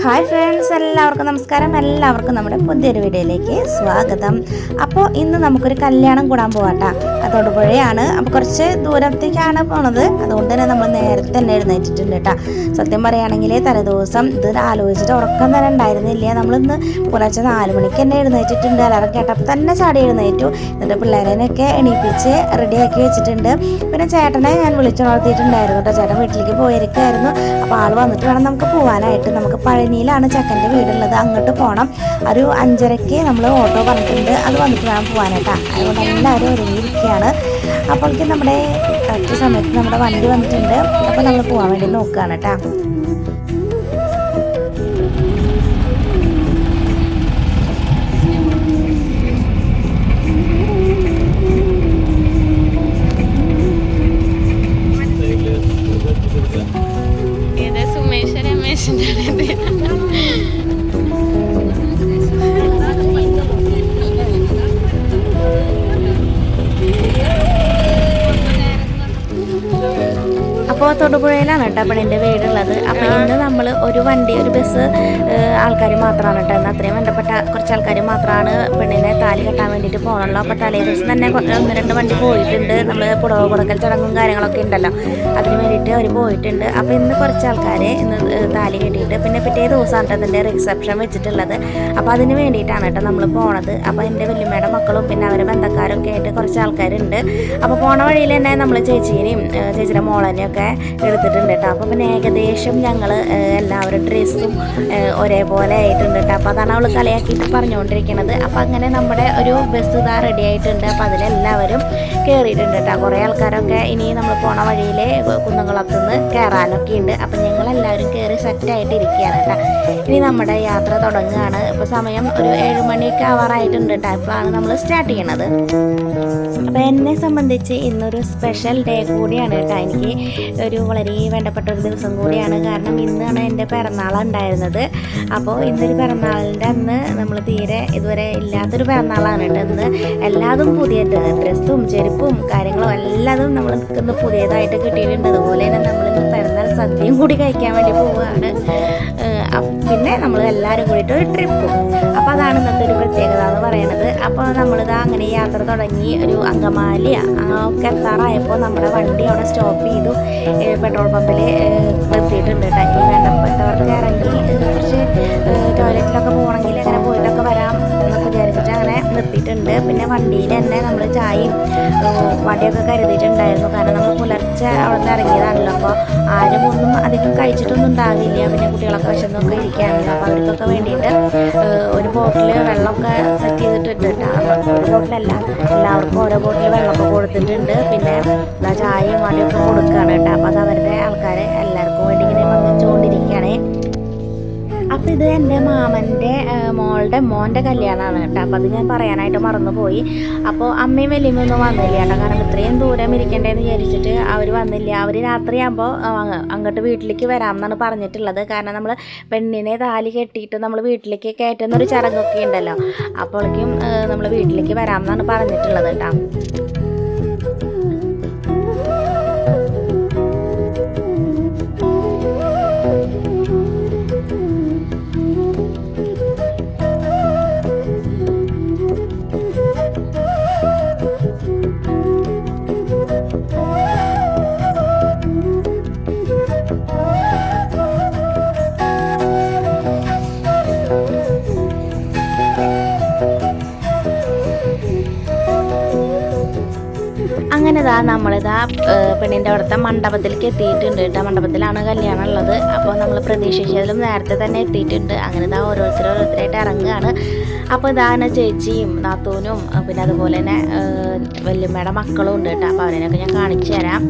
Hi friends, എല്ലാവർക്കും നമസ്കാരം. എല്ലാവർക്കും നമ്മുടെ പുതിയൊരു വീഡിയോയിലേക്ക് സ്വാഗതം. അപ്പോൾ ഇന്ന് നമുക്കൊരു കല്യാണം കൂടാൻ പോകട്ടാ. അത് തൊടുപുഴയാണ്. അപ്പോൾ കുറച്ച് ദൂരത്തേക്കാണ് പോണത്. അതുകൊണ്ട് തന്നെ നമ്മൾ നേരത്തെ തന്നെ എഴുന്നേറ്റിട്ടുണ്ട് കേട്ടോ. സത്യം പറയുകയാണെങ്കിൽ തലേദിവസം ഇത് ആലോചിച്ചിട്ട് ഉറക്കം തന്നെ ഉണ്ടായിരുന്നില്ല. നമ്മളിന്ന് പുലർച്ചെ 4 മണിക്ക് തന്നെ എഴുന്നേറ്റിട്ടുണ്ട്. അലാറം കേട്ടപ്പോൾ തന്നെ ചാടി എഴുന്നേറ്റു. എന്നിട്ട് പിള്ളേരെയൊക്കെ എണീപ്പിച്ച് റെഡിയാക്കി വെച്ചിട്ടുണ്ട്. പിന്നെ ചേട്ടനെ ഞാൻ വിളിച്ചുണർത്തിയിട്ടുണ്ടായിരുന്നു കേട്ടോ. ചേട്ടൻ വീട്ടിലേക്ക് പോയിരിക്കുമായിരുന്നു. അപ്പോൾ ആൾ വന്നിട്ട് വേണം നമുക്ക് പോകാനായിട്ട്. നമുക്ക് പഴനിയിലാണ് ചെക്കൻ്റെ വീടുള്ളത്. അങ്ങോട്ട് പോകണം. ഒരു 5:30ക്ക് നമ്മൾ ഓട്ടോ പറഞ്ഞിട്ടുണ്ട്. അത് വന്നിട്ട് വേണം പോകാനായിട്ടാ. അതുകൊണ്ട് എല്ലാവരും ഒരുങ്ങിയിരിക്കുകയാണ്. അപ്പോഴേക്കും നമ്മുടെ കറക്റ്റ് സമയത്ത് നമ്മുടെ വണ്ടി വന്നിട്ടുണ്ട്. അപ്പോൾ നമ്മൾ പോകാൻ വേണ്ടി നോക്കുകയാണ് കേട്ടോ. അപ്പോൾ തൊടുപുഴയിലാണ് കേട്ടോ പെണ്ണിൻ്റെ വീടുള്ളത്. അപ്പോൾ ഇന്ന് നമ്മൾ ഒരു ബസ് ആൾക്കാർ മാത്രമാണ് കേട്ടോ. എന്നാൽ അത്രയും ബന്ധപ്പെട്ട കുറച്ച് ആൾക്കാർ മാത്രമാണ് പെണ്ണിനെ താലി കെട്ടാൻ വേണ്ടിയിട്ട് പോകണുള്ളൂ. അപ്പോൾ തലേ ദിവസം തന്നെ 1-2 വണ്ടി പോയിട്ടുണ്ട്. നമ്മൾ പുടവ കൊടുക്കൽ ചടങ്ങും കാര്യങ്ങളൊക്കെ ഉണ്ടല്ലോ, അതിന് വേണ്ടിയിട്ട് അവർ പോയിട്ടുണ്ട്. അപ്പോൾ ഇന്ന് കുറച്ച് ആൾക്കാർ ഇന്ന് താലി കെട്ടിയിട്ട് പിന്നെ പിറ്റേ ദിവസമാണ് കേട്ടോ അതിൻ്റെ റിസപ്ഷൻ വെച്ചിട്ടുള്ളത്. അപ്പോൾ അതിന് വേണ്ടിയിട്ടാണ് കേട്ടോ നമ്മൾ പോണത്. അപ്പോൾ എൻ്റെ വല്യമ്മയുടെ മക്കളും പിന്നെ അവരെ ബന്ധക്കാരൊക്കെ ആയിട്ട് കുറച്ച് ആൾക്കാരുണ്ട്. അപ്പോൾ പോണ വഴിയിൽ തന്നെ നമ്മൾ ചേച്ചീനെയും ചേച്ചിയുടെ മോളനെയൊക്കെ എടുത്തിട്ടുണ്ട് കേട്ടോ. അപ്പോൾ പിന്നെ ഏകദേശം ഞങ്ങൾ എല്ലാവരും ഡ്രസ്സും ഒരേപോലെ ആയിട്ടുണ്ട് കേട്ടോ. അപ്പോൾ അതാണ് അവൾ കളിയാക്കിയിട്ട് പറഞ്ഞുകൊണ്ടിരിക്കുന്നത്. അപ്പോൾ അങ്ങനെ നമ്മുടെ ഒരു ബസ് ഇതാ റെഡി ആയിട്ടുണ്ട്. അപ്പോൾ അതിലെല്ലാവരും കയറിയിട്ടുണ്ട് കേട്ടോ. കുറേ ആൾക്കാരൊക്കെ ഇനി നമ്മൾ പോണ വഴിയിൽ കുന്നംകുളത്തുനിന്ന് കയറാനൊക്കെ ഉണ്ട്. അപ്പോൾ ഞങ്ങളെല്ലാവരും കയറി സെറ്റായിട്ട് ഇരിക്കുകയാണ് കേട്ടോ. ഇനി നമ്മുടെ യാത്ര തുടങ്ങുകയാണ്. ഇപ്പോൾ സമയം ഒരു 7 മണിയൊക്കെ ആവാറായിട്ടുണ്ട് കേട്ടോ. ഇപ്പോഴാണ് നമ്മൾ സ്റ്റാർട്ട് ചെയ്യണത്. അപ്പോൾ എന്നെ സംബന്ധിച്ച് ഇന്നൊരു സ്പെഷ്യൽ ഡേ കൂടിയാണ് കേട്ടോ. എനിക്ക് ഒരു വളരെ വേണ്ടപ്പെട്ട ഒരു ദിവസം കൂടിയാണ്. കാരണം ഇന്നാണ് എൻ്റെ പിറന്നാളുണ്ടായിരുന്നത്. അപ്പോൾ ഇന്നൊരു പിറന്നാളിൻ്റെ അന്ന് നമ്മൾ തീരെ ഇതുവരെ ഇല്ലാത്തൊരു പിറന്നാളാണ് കേട്ടോ. ഇന്ന് എല്ലാതും പുതിയ ഡ്രസ്സും ചെരുപ്പും കാര്യങ്ങളും എല്ലാതും നമ്മൾ ഇന്ന് പുതിയതായിട്ട് കിട്ടിയിട്ടുണ്ട്. അതുപോലെ തന്നെ നമ്മളിന്ന് പിറന്നാൾ സദ്യയും കൂടി കഴിക്കാൻ വേണ്ടി പോവുകയാണ്. പിന്നെ നമ്മൾ എല്ലാവരും കൂടിയിട്ട് ഒരു ട്രിപ്പും. അപ്പോൾ അതാണ് ഇന്നത്തെ ഒരു പ്രത്യേകത എന്ന് പറയുന്നത്. അപ്പോൾ നമ്മളിത് അങ്ങനെ യാത്ര തുടങ്ങി ഒരു അങ്കമാലി ഒക്കെ എത്താറായപ്പോൾ നമ്മുടെ വണ്ടി അവിടെ സ്റ്റോപ്പ് ചെയ്തു. പെട്രോൾ പമ്പിൽ നിർത്തിയിട്ടുണ്ട് കേട്ടോ. ഇനി വേണ്ടപ്പെട്ടവർക്ക് ഇറങ്ങി കുറച്ച് ടോയ്ലറ്റിലൊക്കെ പോകണമെങ്കിൽ അങ്ങനെ പോയിട്ടൊക്കെ വരാം എന്നൊക്കെ വിചാരിച്ചിട്ട് അങ്ങനെ നിർത്തിയിട്ടുണ്ട്. പിന്നെ വണ്ടിയിൽ തന്നെ നമ്മൾ ചായയും വടിയൊക്കെ കരുതിയിട്ടുണ്ടായിരുന്നു. കാരണം നമ്മൾ പുലർച്ചെ അവിടെ നിന്ന് ഇറങ്ങിയതാണല്ലോ. അപ്പോൾ ആരും ഒന്നും അധികം കഴിച്ചിട്ടൊന്നും ഉണ്ടാകില്ല. പിന്നെ കുട്ടികളൊക്കെ വിശന്നൊക്കെ ഇരിക്കുകയാണല്ലോ. അപ്പോൾ അവർക്കൊക്കെ വേണ്ടിയിട്ട് ഒരു ബോട്ടിൽ വെള്ളമൊക്കെ സെറ്റ് ചെയ്തിട്ടുണ്ട് കേട്ടോ. ഒരു ബോട്ടിലല്ല, എല്ലാവർക്കും ഓരോ ബോട്ടിൽ വെള്ളമൊക്കെ കൊടുത്തിട്ടുണ്ട്. പിന്നെ ചായയും വടിയൊക്കെ കൊടുക്കുകയാണ് കേട്ടോ. അപ്പോൾ അത് അവരുടെ ആൾക്കാർ എല്ലാവർക്കും വേണ്ടി ഇങ്ങനെ പങ്കുവെച്ചുകൊണ്ടിരിക്കുകയാണ്. അപ്പോൾ ഇത് എൻ്റെ മാമൻ്റെ മോൻ്റെ കല്യാണമാണ് കേട്ടോ. അപ്പോൾ അത് ഞാൻ പറയാനായിട്ട് മറന്നുപോയി. അപ്പോൾ അമ്മയും വലിയമ്മയൊന്നും വന്നില്ല കേട്ടോ. കാരണം ഇത്രയും ദൂരം ഇരിക്കേണ്ടതെന്ന് വിചാരിച്ചിട്ട് അവർ വന്നില്ല. അവർ രാത്രിയാകുമ്പോൾ അങ്ങോട്ട് വീട്ടിലേക്ക് വരാമെന്നാണ് പറഞ്ഞിട്ടുള്ളത്. കാരണം നമ്മൾ പെണ്ണിനെ താലി കെട്ടിയിട്ട് നമ്മൾ വീട്ടിലേക്ക് കയറ്റുന്നൊരു ചടങ്ങൊക്കെ ഉണ്ടല്ലോ. അപ്പോഴേക്കും നമ്മൾ വീട്ടിലേക്ക് വരാമെന്നാണ് പറഞ്ഞിട്ടുള്ളത് കേട്ടോ. അങ്ങനെ നമ്മളിതാ പെണ്ണിൻ്റെ അവിടുത്തെ മണ്ഡപത്തിലേക്ക് എത്തിയിട്ടുണ്ട് കേട്ടോ. മണ്ഡപത്തിലാണ് കല്യാണം ഉള്ളത്. അപ്പോൾ നമ്മൾ പ്രതീക്ഷിച്ചതിലും നേരത്തെ തന്നെ എത്തിയിട്ടുണ്ട്. അങ്ങനെ ഓരോരുത്തരായിട്ട് ഇറങ്ങുകയാണ്. അപ്പോൾ ഇതാണ് ചേച്ചിയും നാത്തൂനും പിന്നെ അതുപോലെ തന്നെ വല്യമ്മയുടെ മക്കളും ഉണ്ട് കേട്ടോ. അപ്പോൾ അവരെയൊക്കെ ഞാൻ കാണിച്ചു തരാം.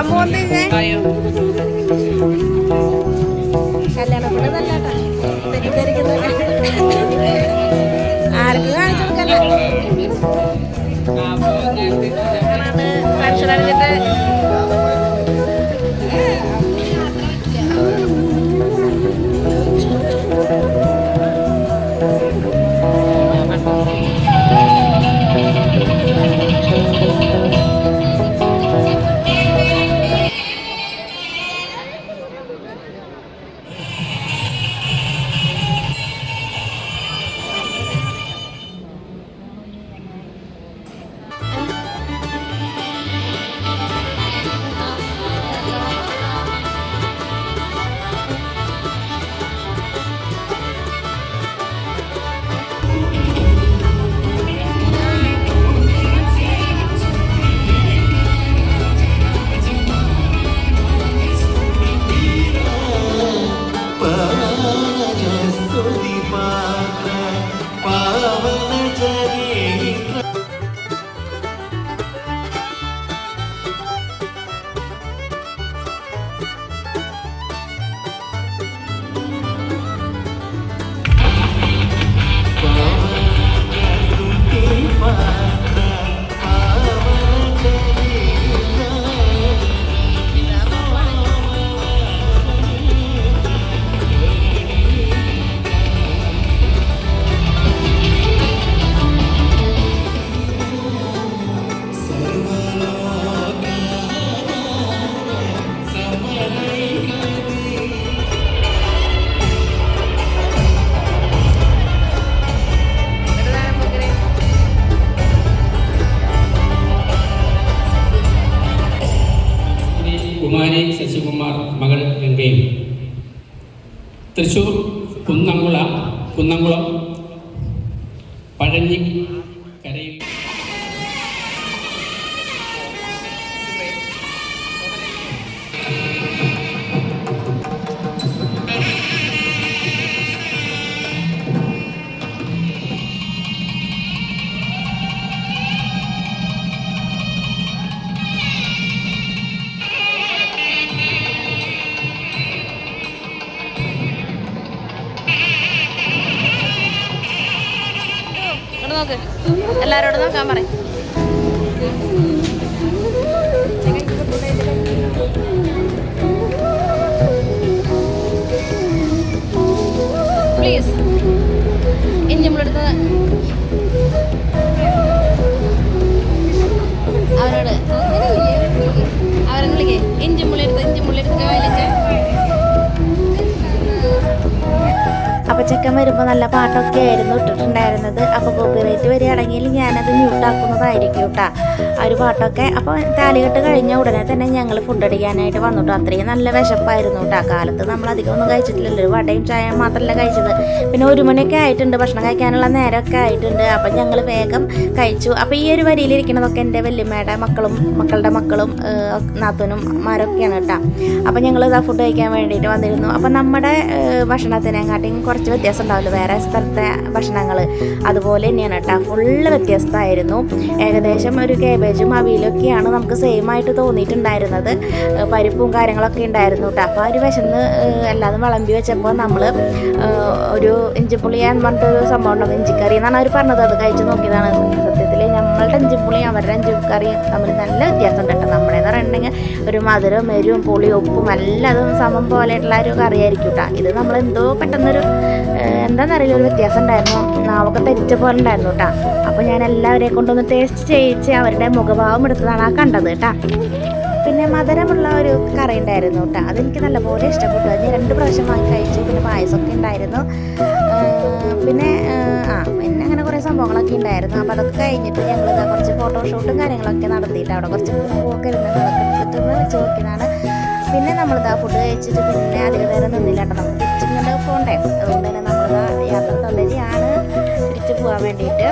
അമ്മ കല്യാണത്തിന് നല്ലട്ടാ തെറ്റിദ്ധരിക്കുന്നത് ആർക്ക് കാണിച്ചു കൊടുക്കല്ല ഫംഗ്ഷൻ അടിച്ചിട്ട് കുമാരി ശശികുമാർ മകൾ ഗംഗയും തൃശ്ശൂർ കുന്നംകുളം പഴഞ്ഞി കരയിൽ നോക്ക് എല്ലാരോടും നോക്കാൻ പറയും പ്ലീസ് ഇനി നമ്മളെടുത്ത് അവരോട് അവരെ വിളിക്കേ ഇഞ്ചിമുള്ളിയെടുത്ത് വലിച്ചേ. അപ്പോൾ ചെക്കൻ വരുമ്പോൾ നല്ല പാട്ടൊക്കെ ആയിരുന്നു ഇട്ടിട്ടുണ്ടായിരുന്നത്. അപ്പോൾ കോപ്പിറൈറ്റ് വരികയാണെങ്കിൽ ഞാനത് മ്യൂട്ടാക്കുന്നതായിരിക്കും കേട്ടോ ആ ഒരു പാട്ടൊക്കെ. അപ്പോൾ താലികെട്ട് കഴിഞ്ഞ ഉടനെ തന്നെ ഞങ്ങൾ ഫുഡ് അടിക്കാനായിട്ട് വന്നു കേട്ടോ. അത്രയും നല്ല വിശപ്പായിരുന്നു കേട്ടോ. കാലത്ത് നമ്മൾ അധികം ഒന്നും കഴിച്ചിട്ടില്ലല്ലോ, വടയും ചായ മാത്രമല്ല കഴിച്ചത്. പിന്നെ 1 മണിയൊക്കെ ആയിട്ടുണ്ട്, ഭക്ഷണം കഴിക്കാനുള്ള നേരമൊക്കെ ആയിട്ടുണ്ട്. അപ്പം ഞങ്ങൾ വേഗം കഴിച്ചു. അപ്പോൾ ഈ ഒരു വരിയിലിരിക്കുന്നതൊക്കെ എൻ്റെ വല്യമ്മയുടെ മക്കളുടെ മക്കളും നാത്തൂനും മാരൊക്കെയാണ് കേട്ടോ. അപ്പോൾ ഞങ്ങൾ ഇതാ ഫുഡ് കഴിക്കാൻ വേണ്ടിയിട്ട് വന്നിരുന്നു. അപ്പോൾ നമ്മുടെ ഭക്ഷണത്തിനെക്കാട്ടിയും കുറച്ച് വ്യത്യാസം ഉണ്ടാവില്ല വേറെ സ്ഥലത്തെ ഭക്ഷണങ്ങൾ, അതുപോലെ തന്നെയാണ് കേട്ടോ. ഫുള്ള് വ്യത്യസ്തമായിരുന്നു. ഏകദേശം ഒരു കേബേജും അവിയലൊക്കെയാണ് നമുക്ക് സെയിം ആയിട്ട് തോന്നിയിട്ടുണ്ടായിരുന്നത്. പരിപ്പും കാര്യങ്ങളൊക്കെ ഉണ്ടായിരുന്നു കേട്ടോ. അപ്പോൾ ഒരു വിശന്ന് എല്ലാതും വിളമ്പി വെച്ചപ്പോൾ നമ്മൾ ഒരു ഇഞ്ചിപ്പുളി എന്ന് പറഞ്ഞിട്ടൊരു സംഭവം ഉണ്ടാവും, ഇഞ്ചിക്കറി എന്നാണ് അവർ പറഞ്ഞത്. അത് കഴിച്ച് നോക്കിയതാണ്. സത്യത്തിൽ നമ്മളുടെ ഇഞ്ചിപ്പുളിയും അവരുടെ ഇഞ്ചിക്കറിയും തമ്മിൽ നല്ല വ്യത്യാസം ഉണ്ട് കേട്ടോ. നമ്മുടേന്ന് പറഞ്ഞിട്ടുണ്ടെങ്കിൽ ഒരു മധുരവും എരിവും പുളിയും ഉപ്പും എല്ലാതും സമം പോലെയുള്ള ഒരു കറിയായിരിക്കും കേട്ടോ. ഇത് നമ്മളെന്തോ പെട്ടെന്നൊരു എന്താണെന്നറിയില്ല ഒരു വ്യത്യാസം ഉണ്ടായിരുന്നു. നാവൊക്കെ തെറ്റ പോലെ ഉണ്ടായിരുന്നു കേട്ടോ. അപ്പോൾ ഞാൻ എല്ലാവരെയും കൊണ്ടൊന്ന് ടേസ്റ്റ് ചെയ്യിച്ച് അവരുടെ മുഖഭാവം എടുത്തതാണ് ആ കണ്ടത് കേട്ടോ. പിന്നെ മധുരമുള്ള ഒരു കറി ഉണ്ടായിരുന്നു കേട്ടോ. അതെനിക്ക് നല്ലപോലെ ഇഷ്ടപ്പെട്ടു. അത് ഞാൻ 2 പ്രാവശ്യം വാങ്ങി കഴിച്ചു. പിന്നെ പായസമൊക്കെ ഉണ്ടായിരുന്നു. പിന്നെ അങ്ങനെ കുറേ സംഭവങ്ങളൊക്കെ ഉണ്ടായിരുന്നു. അപ്പോൾ അതൊക്കെ കഴിഞ്ഞിട്ട് ഞങ്ങൾ കുറച്ച് ഫോട്ടോഷൂട്ടും കാര്യങ്ങളൊക്കെ നടത്തിയിട്ട് അവിടെ കുറച്ച് പൂവൊക്കെ ഇരുന്നത് അതൊക്കെ എടുത്തിട്ടൊന്ന് വെച്ച് നോക്കിയതാണ്. പിന്നെ നമ്മളിതാ ഫുഡ് കഴിച്ചിട്ട് പിന്നെ അധികം നേരം നിന്നില്ല കേട്ടോ. നമുക്ക് തിരിച്ചിങ്ങോട്ട് പോകണ്ടേ, അതുകൊണ്ട് തന്നെ നമ്മളിതാ യാത്ര തുടരുകയാണ് തിരിച്ചു പോകാൻ വേണ്ടിയിട്ട്.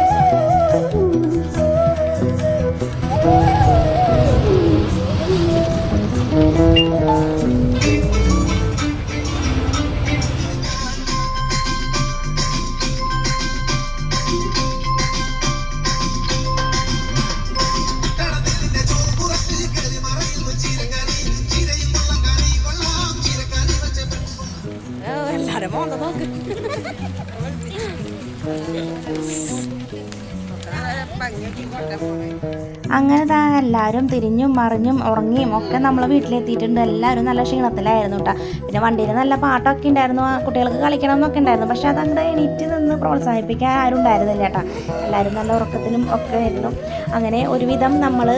അങ്ങനെ ദാ എല്ലാവരും തിരിഞ്ഞും മറിഞ്ഞും ഉറങ്ങിയും ഒക്കെ നമ്മൾ വീട്ടിലെത്തിയിട്ടുണ്ട്. എല്ലാവരും നല്ല ക്ഷീണത്തിലായിരുന്നു കേട്ടോ. പിന്നെ വണ്ടിയിൽ നല്ല പാട്ടൊക്കെ ഉണ്ടായിരുന്നു, കുട്ടികൾക്ക് കളിക്കണം എന്നൊക്കെ ഉണ്ടായിരുന്നു. പക്ഷെ അതങ്ങോട്ട് എണീറ്റ് നിന്ന് പ്രോത്സാഹിപ്പിക്കാൻ ആരും ഉണ്ടായിരുന്നില്ല കേട്ടോ. എല്ലാവരും നല്ല ഉറക്കത്തിലും ഒക്കെ ആയിരുന്നു. അങ്ങനെ ഒരുവിധം നമ്മൾ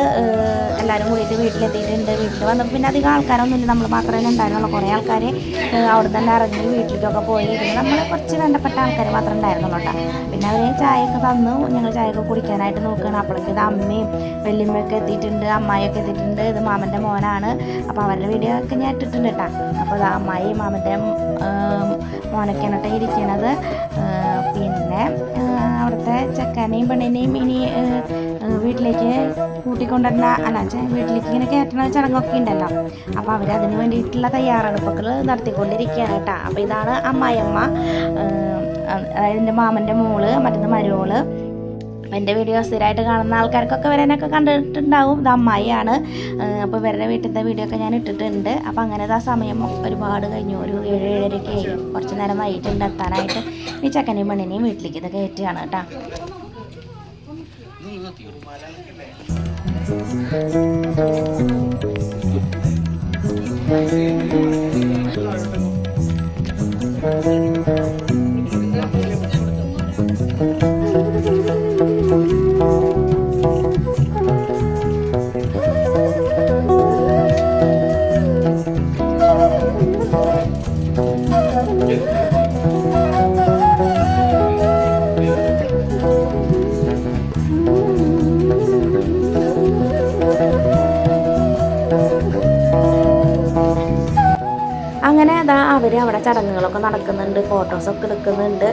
എല്ലാവരും കൂടിയിട്ട് വീട്ടിലെത്തിയിട്ടുണ്ട്. വീട്ടിൽ വന്നപ്പോൾ പിന്നെ അധികം ആൾക്കാരൊന്നുമില്ല, നമ്മൾ മാത്രമേ ഉണ്ടായിരുന്നുള്ളൂ. കുറേ ആൾക്കാർ അവിടെ തന്നെ ഇറങ്ങി വീട്ടിലേക്കൊക്കെ പോയി. പിന്നെ നമ്മൾ കുറച്ച് വേണ്ടപ്പെട്ട ആൾക്കാർ മാത്രമേ ഉണ്ടായിരുന്നുള്ളൂ കേട്ടോ. പിന്നെ അവർ ചായയൊക്കെ തന്നു, ഞങ്ങൾ ചായയൊക്കെ കുടിക്കാനായിട്ട് നോക്കുകയാണ്. അപ്പോഴേക്കും ഇത് അമ്മയും വല്യമ്മയൊക്കെ എത്തിയിട്ടുണ്ട്, അമ്മായിയൊക്കെ എത്തിയിട്ടുണ്ട്. ഇത് മാമൻ്റെ മോനാണ്. അപ്പോൾ അവരുടെ വീഡിയോ ഒക്കെ ഞാൻ ഇട്ടിട്ടുണ്ട് കേട്ടോ. അപ്പോൾ ഇത് അമ്മായി മാമൻ്റെ മോനൊക്കെയാണ് കേട്ടോ ഇരിക്കണത്. പിന്നെ അവിടുത്തെ ചെക്കനെയും പെണ്ണിനെയും ഇനി വീട്ടിലേക്ക് കൂട്ടിക്കൊണ്ടുവരുന്ന വീട്ടിലേക്ക് ഇങ്ങനെ കയറ്റുന്ന ചടങ്ങൊക്കെ ഉണ്ടല്ലോ. അപ്പോൾ അവരതിന് വേണ്ടിയിട്ടുള്ള തയ്യാറെടുപ്പുകൾ നടത്തിക്കൊണ്ടിരിക്കുകയാണ് കേട്ടോ. അപ്പോൾ ഇതാണ് അമ്മായിയമ്മ, എൻ്റെ മാമൻ്റെ മോള്, മറ്റൊന്ന് മരുമോള്. എൻ്റെ വീഡിയോ സ്ഥിരമായിട്ട് കാണുന്ന ആൾക്കാർക്കൊക്കെ വരാനൊക്കെ കണ്ടിട്ടുണ്ടാവും. ഇത് അമ്മായിയാണ്. അപ്പോൾ ഇവരുടെ വീട്ടിലത്തെ വീഡിയോ ഒക്കെ ഞാൻ ഇട്ടിട്ടുണ്ട്. അപ്പോൾ അങ്ങനെ ആ സമയം ഒരുപാട് കഴിഞ്ഞു, ഒരു 7-7:30 ആയി. കുറച്ച് നേരം വൈകിട്ടുണ്ട് എത്താനായിട്ട്. ഈ ചക്കനെയും പെണ്ണിനെയും വീട്ടിലേക്ക് ഇത് കയറ്റുകയാണ് കേട്ടോ. അങ്ങനെ അതാ അവർ അവിടെ ചടങ്ങുകളൊക്കെ നടക്കുന്നുണ്ട്, ഫോട്ടോസൊക്കെ എടുക്കുന്നുണ്ട്.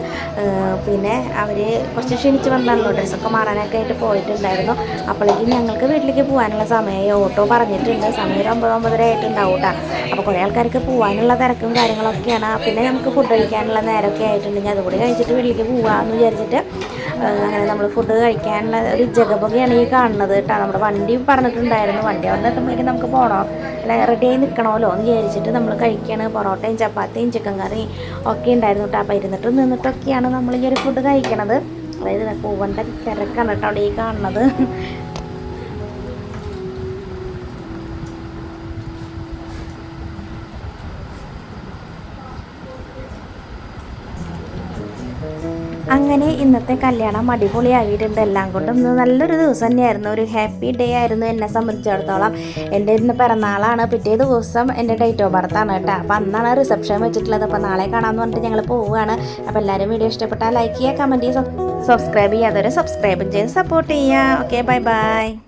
പിന്നെ അവർ കുറച്ച് ക്ഷണിച്ച് വന്നാണല്ലോ, ഡ്രസ്സൊക്കെ മാറാനൊക്കെ ആയിട്ട് പോയിട്ടുണ്ടായിരുന്നു. അപ്പോഴേക്കും ഞങ്ങൾക്ക് വീട്ടിലേക്ക് പോകാനുള്ള സമയമായി. ഓട്ടോ പറഞ്ഞിട്ടുണ്ട്, സമയം 9-9:30 ആയിട്ടുണ്ടാവും കേട്ടോ. അപ്പോൾ കുറേ ആൾക്കാർക്ക് പോകാനുള്ള തിരക്കും കാര്യങ്ങളൊക്കെയാണ്. പിന്നെ നമുക്ക് ഫുഡ് കഴിക്കാനുള്ള നേരമൊക്കെ ആയിട്ടുണ്ടെങ്കിൽ അതുകൂടി കഴിച്ചിട്ട് വീട്ടിലേക്ക് പോകാമെന്ന് വിചാരിച്ചിട്ട് അങ്ങനെ നമ്മൾ ഫുഡ് കഴിക്കാനുള്ള ഒരു ജഗപൊകയാണ് ഈ കാണുന്നത് കേട്ടോ. നമ്മുടെ വണ്ടി പറഞ്ഞിട്ടുണ്ടായിരുന്നു, വണ്ടി അവിടെ എത്തുമ്പോഴേക്കും നമുക്ക് പോകണോ, അല്ല റെഡിയായി നിൽക്കണമല്ലോ എന്ന് വിചാരിച്ചിട്ട് നമ്മൾ കഴിക്കുകയാണ്. പൊറോട്ടയും ചപ്പാത്തിയും ചിക്കൻ കറിയും ഒക്കെ ഉണ്ടായിരുന്നു കേട്ടോ. അപ്പോൾ ഇരുന്നിട്ടും നിന്നിട്ടൊക്കെയാണ് നമ്മൾ ഈ ഒരു ഫുഡ് കഴിക്കണത്. അതായത് പൂവൻ്റെ തിരക്കാണ് കേട്ടോ അവിടെ ഈ കാണുന്നത്. അങ്ങനെ ഇന്നത്തെ കല്യാണം അടിപൊളിയായിട്ടുണ്ട്. എല്ലാം കൊണ്ടും ഇന്ന് നല്ലൊരു ദിവസം തന്നെയായിരുന്നു, ഒരു ഹാപ്പി ഡേ ആയിരുന്നു എന്നെ സംബന്ധിച്ചിടത്തോളം. എൻ്റെ ഇന്ന് പിറന്നാളാണ്, പിറ്റേ ദിവസം എൻ്റെ ഡേറ്റ് ഓഫ് ബർത്താണ് കേട്ടോ. അപ്പോൾ അന്നാണ് റിസപ്ഷൻ വെച്ചിട്ടുള്ളത്. അപ്പോൾ നാളെ കാണാമെന്ന് പറഞ്ഞിട്ട് ഞങ്ങൾ പോവുകയാണ്. അപ്പോൾ എല്ലാവരും വീഡിയോ ഇഷ്ടപ്പെട്ടാൽ ലൈക്ക് ചെയ്യുക, കമൻറ്റ് ചെയ്യുക, സബ്സ്ക്രൈബ് ചെയ്യുക, അതുവരെ സബ്സ്ക്രൈബും ചെയ്ത് സപ്പോർട്ട് ചെയ്യുക. Okay, bye bye.